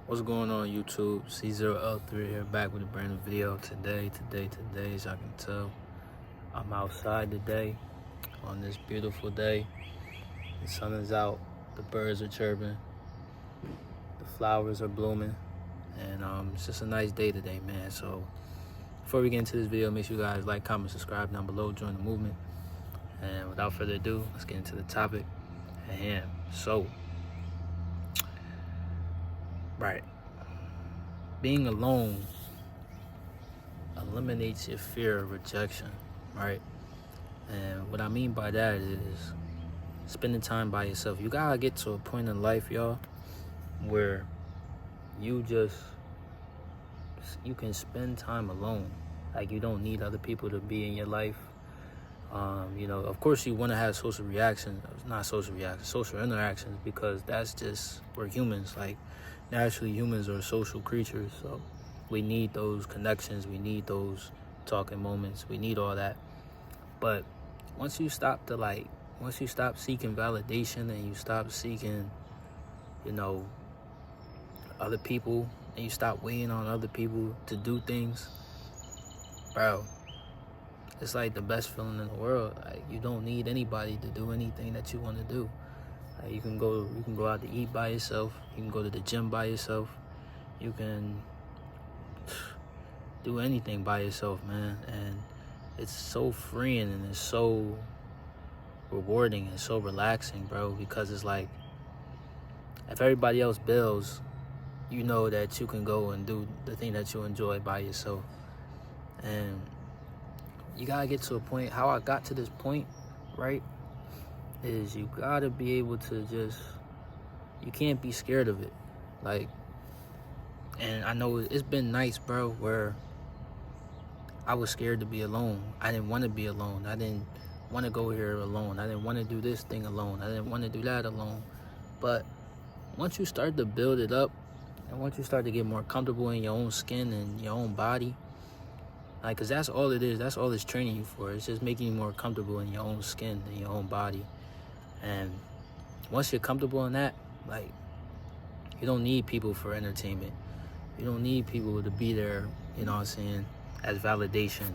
What's going on YouTube? C0L3 here, back with a brand new video. Today, as y'all can tell, I'm outside today on this beautiful day. The sun is out, the birds are chirping, the flowers are blooming, and it's just a nice day today, man. So before we get into this video, make sure you guys like, comment, subscribe down below, join the movement. And without further ado, let's get into the topic at hand. So, right. Being alone eliminates your fear of rejection, right? And what I mean by that is spending time by yourself. You gotta get to a point in life, y'all, where you can spend time alone. Like, you don't need other people to be in your life. Of course you want to have social interactions, because that's just, we're humans. Like, naturally humans are social creatures, so we need those connections, we need those talking moments, we need all that. But once you stop seeking validation and you stop seeking, other people, and you stop waiting on other people to do things, bro, it's like the best feeling in the world. Like, you don't need anybody to do anything that you want to do. Like, you can go out to eat by yourself. You can go to the gym by yourself. You can do anything by yourself, man. And it's so freeing and it's so rewarding and so relaxing, bro. Because it's like, if everybody else bails, you know that you can go and do the thing that you enjoy by yourself. And you gotta get to a point. How I got to this point, right, is you gotta be able to you can't be scared of it. Like, and I know it's been nights, bro, where I was scared to be alone. I didn't want to be alone. I didn't want to go here alone. I didn't want to do this thing alone. I didn't want to do that alone. But once you start to build it up, and once you start to get more comfortable in your own skin and your own body, like, cause that's all it is. That's all it's training you for. It's just making you more comfortable in your own skin and your own body. And once you're comfortable in that, like, you don't need people for entertainment. You don't need people to be there, as validation.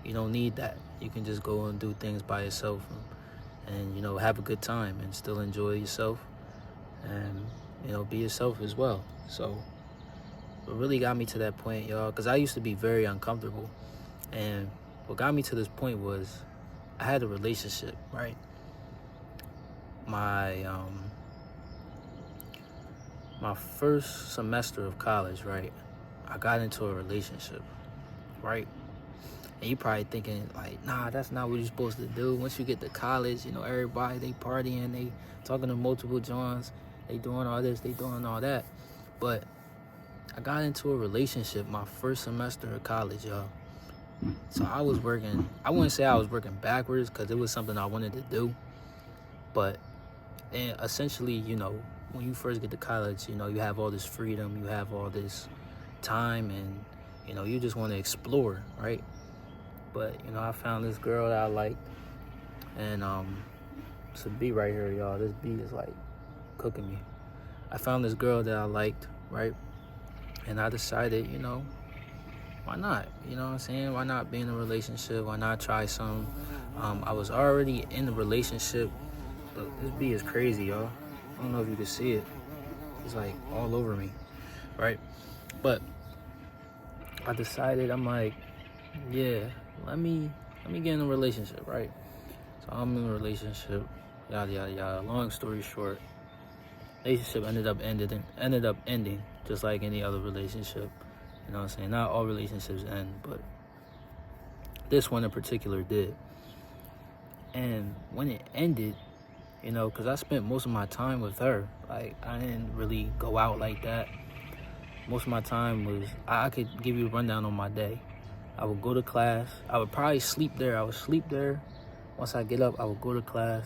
You don't need that. You can just go and do things by yourself and have a good time and still enjoy yourself and, be yourself as well. So what really got me to that point, y'all, because I used to be very uncomfortable. And what got me to this point was I had a relationship, right? My first semester of college, right, I got into a relationship, right? And you probably thinking, like, nah, that's not what you're supposed to do. Once you get to college, everybody, they partying, they talking to multiple Johns, they doing all this, they doing all that. But I got into a relationship my first semester of college, y'all. So I was working, I wouldn't say I was working backwards, because it was something I wanted to do. But essentially, when you first get to college, you have all this freedom, you have all this time, and, you just want to explore, right? But, I found this girl that I liked, and it's a beat right here, y'all. This beat is like cooking me. I found this girl that I liked, right? And I decided, why not? You know what I'm saying? Why not be in a relationship? Why not try some? I was already in a relationship. Look, this beat is crazy, y'all. I don't know if you can see it. It's like all over me, right? But I decided, I'm like, yeah, let me get in a relationship, right? So I'm in a relationship, yada yada yada. Long story short, relationship ended up ending, just like any other relationship. You know what I'm saying? Not all relationships end, but this one in particular did. And when it ended, because I spent most of my time with her. Like, I didn't really go out like that. Most of my time was, I could give you a rundown on my day. I would go to class. I would probably sleep there. I would sleep there. Once I get up, I would go to class.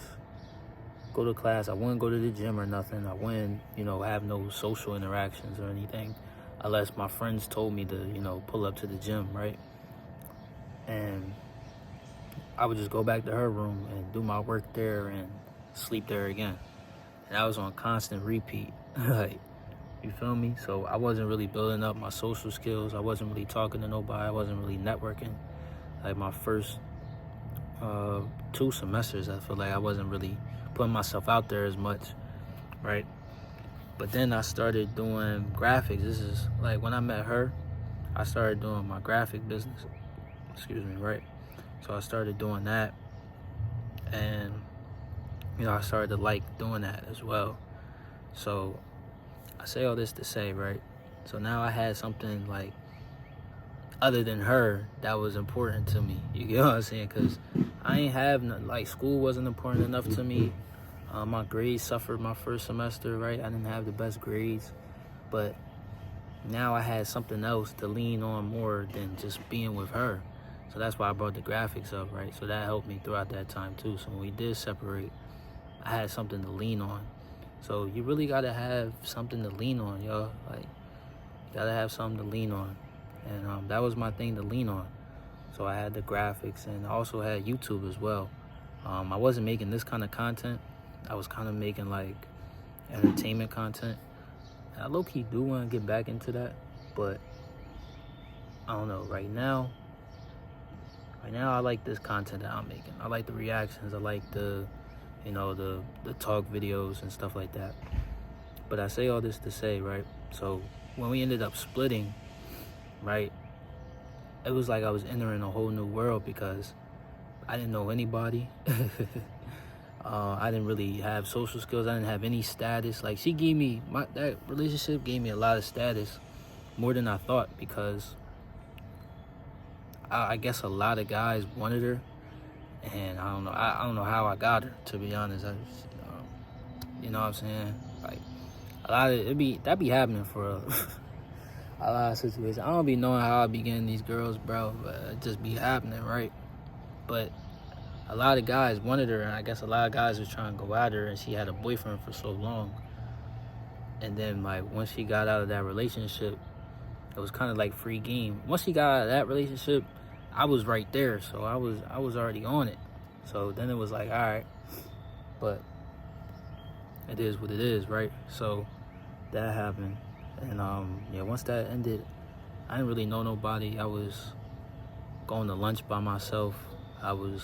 I wouldn't go to the gym or nothing. I wouldn't, have no social interactions or anything, unless my friends told me to, pull up to the gym, right? And I would just go back to her room and do my work there and sleep there again. And I was on constant repeat. Like, You feel me? So I wasn't really building up my social skills. I wasn't really talking to nobody. I wasn't really networking. Like my first 2 semesters, I feel like I wasn't really putting myself out there as much, right? But then I started doing graphics. This is like when I met her, I started doing my graphic business. Excuse me, right? So I started doing that, and I started to like doing that as well. So I say all this to say, right? So now I had something like other than her that was important to me. You get what I'm saying? Because I ain't have like school wasn't important enough to me. My grades suffered my first semester, right? I didn't have the best grades, but now I had something else to lean on more than just being with her. So that's why I brought the graphics up, right? So that helped me throughout that time too. So when we did separate, I had something to lean on. So you really gotta have something to lean on, y'all. Like, you gotta have something to lean on. And that was my thing to lean on. So I had the graphics, and I also had YouTube as well. I wasn't making this kind of content. I was kind of making like entertainment content. I low-key do want to get back into that, but I don't know. Right now I like this content that I'm making. I like the reactions. I like the talk videos and stuff like that. But I say all this to say, right? So when we ended up splitting, right, it was like I was entering a whole new world because I didn't know anybody. I didn't really have social skills. I didn't have any status. Like, she gave me, that relationship gave me a lot of status, more than I thought, because I guess a lot of guys wanted her, and I don't know. I don't know how I got her, to be honest. You know what I'm saying? Like, a lot of that be happening for a lot of situations. I don't be knowing how I be getting these girls, bro, but it just be happening, right? But a lot of guys wanted her, and I guess a lot of guys was trying to go at her, and she had a boyfriend for so long. And then, like, once she got out of that relationship, it was kind of like free game. Once she got out of that relationship, I was right there, so I was already on it. So then it was like, all right, but it is what it is, right? So that happened, and once that ended, I didn't really know nobody. I was going to lunch by myself. I was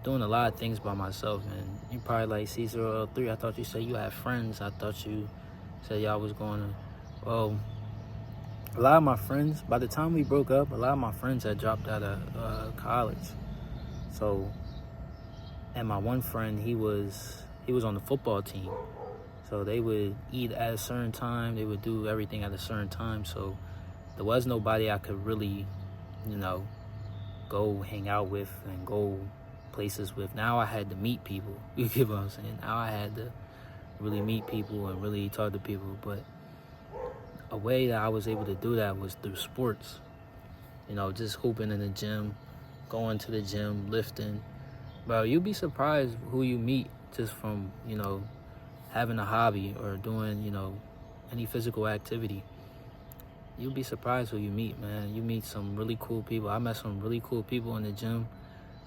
doing a lot of things by myself, and you probably like C003. I thought you said you had friends. I thought you said y'all was going to. Well, a lot of my friends, by the time we broke up, a lot of my friends had dropped out of college. So, and my one friend, he was on the football team. So they would eat at a certain time. They would do everything at a certain time. So there was nobody I could really, go hang out with and go places with. Now I had to meet people. You get what I'm saying? Now I had to really meet people and really talk to people. But a way that I was able to do that was through sports. Just hooping in the gym, going to the gym, lifting. Bro, you'd be surprised who you meet just from, having a hobby or doing, any physical activity. You'll be surprised who you meet, man. You meet some really cool people. I met some really cool people in the gym.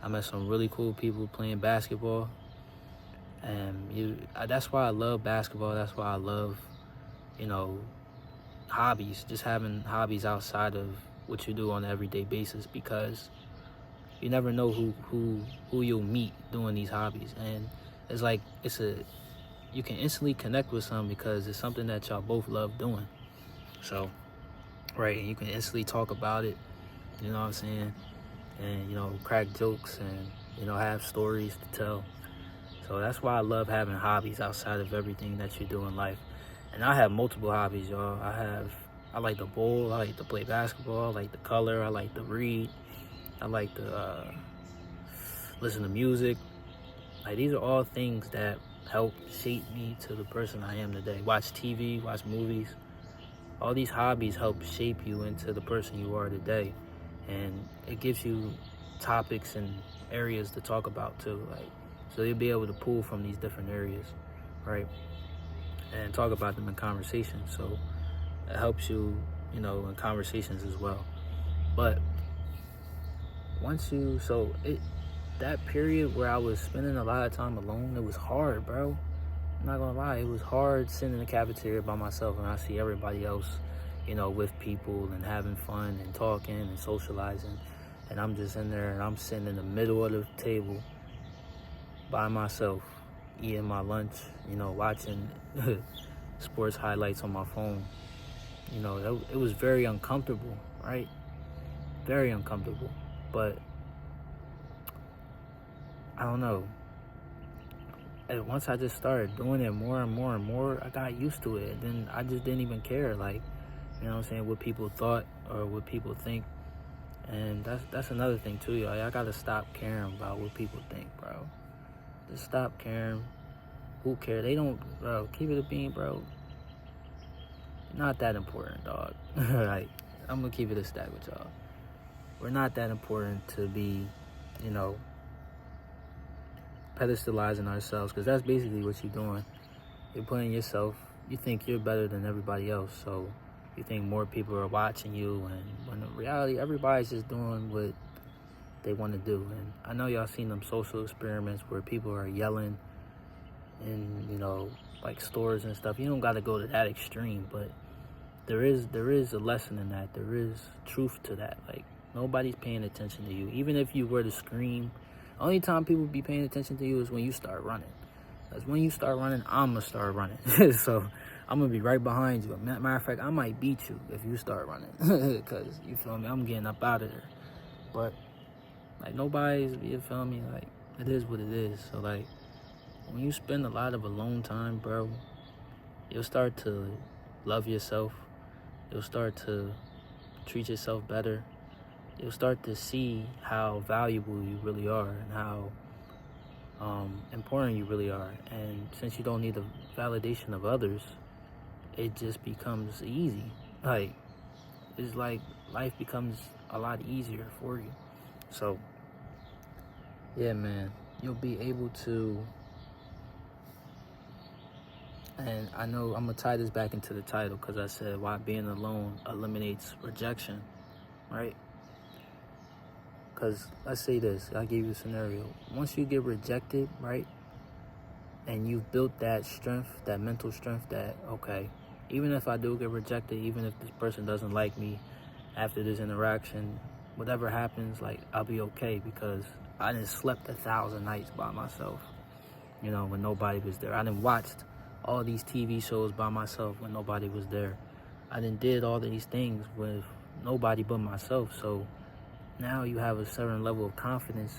I met some really cool people playing basketball. And that's why I love basketball. That's why I love, hobbies. Just having hobbies outside of what you do on an everyday basis, because you never know who you'll meet doing these hobbies. And it's like, you can instantly connect with some because it's something that y'all both love doing. So, right, and you can instantly talk about it, you know what I'm saying? And, crack jokes and, have stories to tell. So that's why I love having hobbies outside of everything that you do in life. And I have multiple hobbies, y'all. I like to bowl, I like to play basketball, I like to color, I like to read, I like to listen to music. Like, these are all things that help shape me to the person I am today. Watch TV, watch movies. All these hobbies help shape you into the person you are today. And it gives you topics and areas to talk about too. Like, so you'll be able to pull from these different areas, right? And talk about them in conversation. So it helps you, in conversations as well. But that period where I was spending a lot of time alone, it was hard, bro. I'm not gonna lie, it was hard sitting in the cafeteria by myself and I see everybody else, with people and having fun and talking and socializing. And I'm just in there and I'm sitting in the middle of the table by myself, eating my lunch, watching sports highlights on my phone. It was very uncomfortable, right? Very uncomfortable. But I don't know. And once I just started doing it more and more and more, I got used to it. And then I just didn't even care, what people thought or what people think. And that's another thing too, y'all. I gotta stop caring about what people think, bro. Just stop caring. Who cares? They don't, bro. Keep it a bean, bro. Not that important, dog. Like, I'm gonna keep it a stack with y'all. We're not that important to be, pedestalizing ourselves, because that's basically what you're doing. You're putting yourself, you think you're better than everybody else, so you think more people are watching you, and when in reality, everybody's just doing what they want to do. And I know y'all seen them social experiments where people are yelling in, like stores and stuff. You don't got to go to that extreme, but there is a lesson in that. There is truth to that. Like, nobody's paying attention to you. Even if you were to scream, only time people be paying attention to you is when you start running. Because when you start running, I'm going to start running. So I'm going to be right behind you. Matter of fact, I might beat you if you start running. Because, you feel me, I'm getting up out of there. But, like, nobody's, you feel me, like, it is what it is. So, like, when you spend a lot of alone time, bro, you'll start to love yourself. You'll start to treat yourself better. You'll start to see how valuable you really are and how important you really are. And since you don't need the validation of others, it just becomes easy. Like, it's like life becomes a lot easier for you. So, yeah, man, you'll be able to, and I know I'm going to tie this back into the title because I said why being alone eliminates rejection, right? Because let's say this, I'll give you a scenario. Once you get rejected, right, and you've built that strength, that mental strength that, okay, even if I do get rejected, even if this person doesn't like me after this interaction, whatever happens, like, I'll be okay because I done slept 1,000 nights by myself, when nobody was there. I done watched all these TV shows by myself when nobody was there. I done did all of these things with nobody but myself. So now you have a certain level of confidence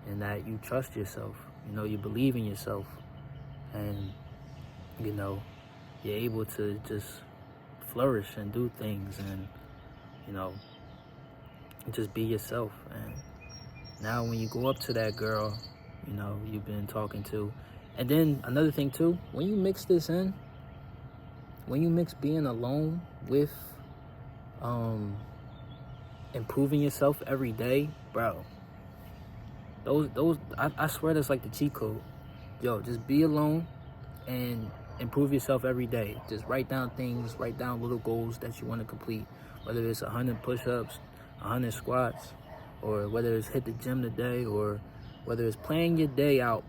in that you trust yourself. You believe in yourself. And, you're able to just flourish and do things and, just be yourself. And now when you go up to that girl, you've been talking to, and then another thing too, when you mix this in, when you mix being alone with improving yourself every day, bro, I swear that's like the cheat code. Yo, just be alone and improve yourself every day. Just write down things, write down little goals that you want to complete, whether it's 100 push-ups, 100 squats, or whether it's hit the gym today, or whether it's planning your day out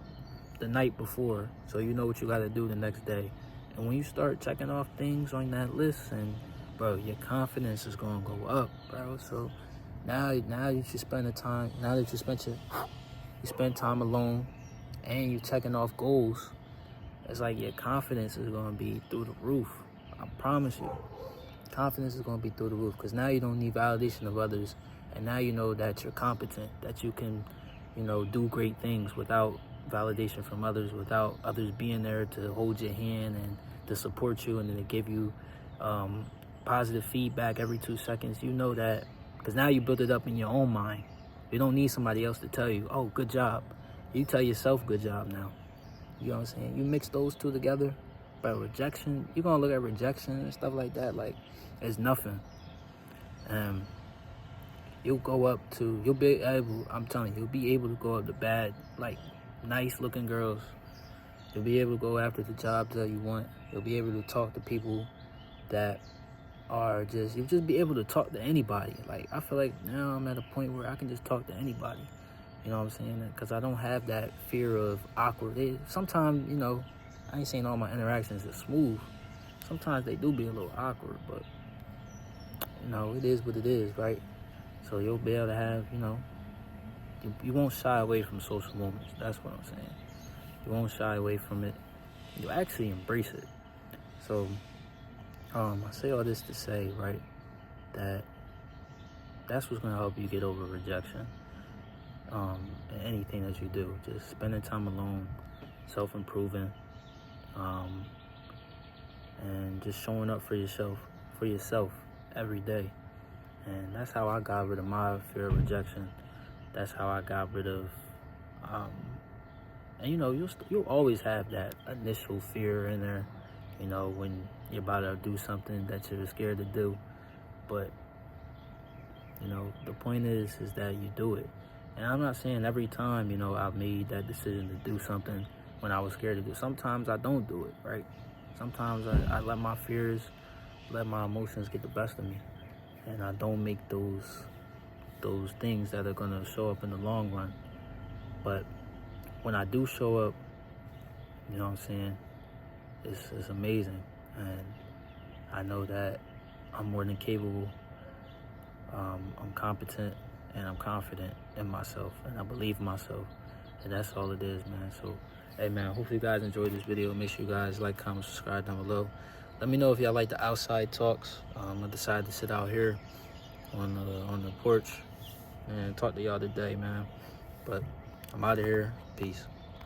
the night before so you know what you got to do the next day. And when you start checking off things on that list, and bro, your confidence is going to go up, bro. So now you should spend the time, now that you spend time alone and you're checking off goals, it's like your confidence is going to be through the roof. I promise you. Confidence is going to be through the roof because now you don't need validation of others. And now you know that you're competent, that you can, do great things without validation from others, without others being there to hold your hand and to support you and then to give you positive feedback every 2 seconds. You know that because now you built it up in your own mind. You don't need somebody else to tell you, oh, good job. You tell yourself good job now. You know what I'm saying? You mix those two together. But rejection, you're going to look at rejection and stuff like that like it's nothing. You'll be able, I'm telling you, you'll be able to go up to bad, like, nice looking girls. You'll be able to go after the jobs that you want. You'll be able to talk to people that are you'll just be able to talk to anybody. Like, I feel like now I'm at a point where I can just talk to anybody. You know what I'm saying? Because I don't have that fear of awkward. Sometimes, I ain't saying all my interactions are smooth. Sometimes they do be a little awkward, but you know, it is what it is, right? So you'll be able to have, you know, you won't shy away from social moments. That's what I'm saying. You won't shy away from it. You actually embrace it. So I say all this to say, right, that that's what's gonna help you get over rejection. In anything that you do, just spending time alone, self-improving, and just showing up for yourself every day. And that's how I got rid of my fear of rejection. That's how I got rid of, and you know, you'll always have that initial fear in there, you know, when you're about to do something that you're scared to do. But you know, the point is that you do it. And I'm not saying every time, you know, I've made that decision to do something when I was scared to do. Sometimes I don't do it, right? Sometimes I let my fears, let my emotions get the best of me, and I don't make those things that are gonna show up in the long run. But when I do show up, you know what I'm saying, it's amazing, and I know that I'm more than capable. I'm competent, and I'm confident in myself, and I believe in myself, and that's all it is, man. So, hey, man, hopefully you guys enjoyed this video. Make sure you guys like, comment, subscribe down below. Let me know if y'all like the outside talks. I decided to sit out here on the porch and talk to y'all today, man. But I'm out of here. Peace.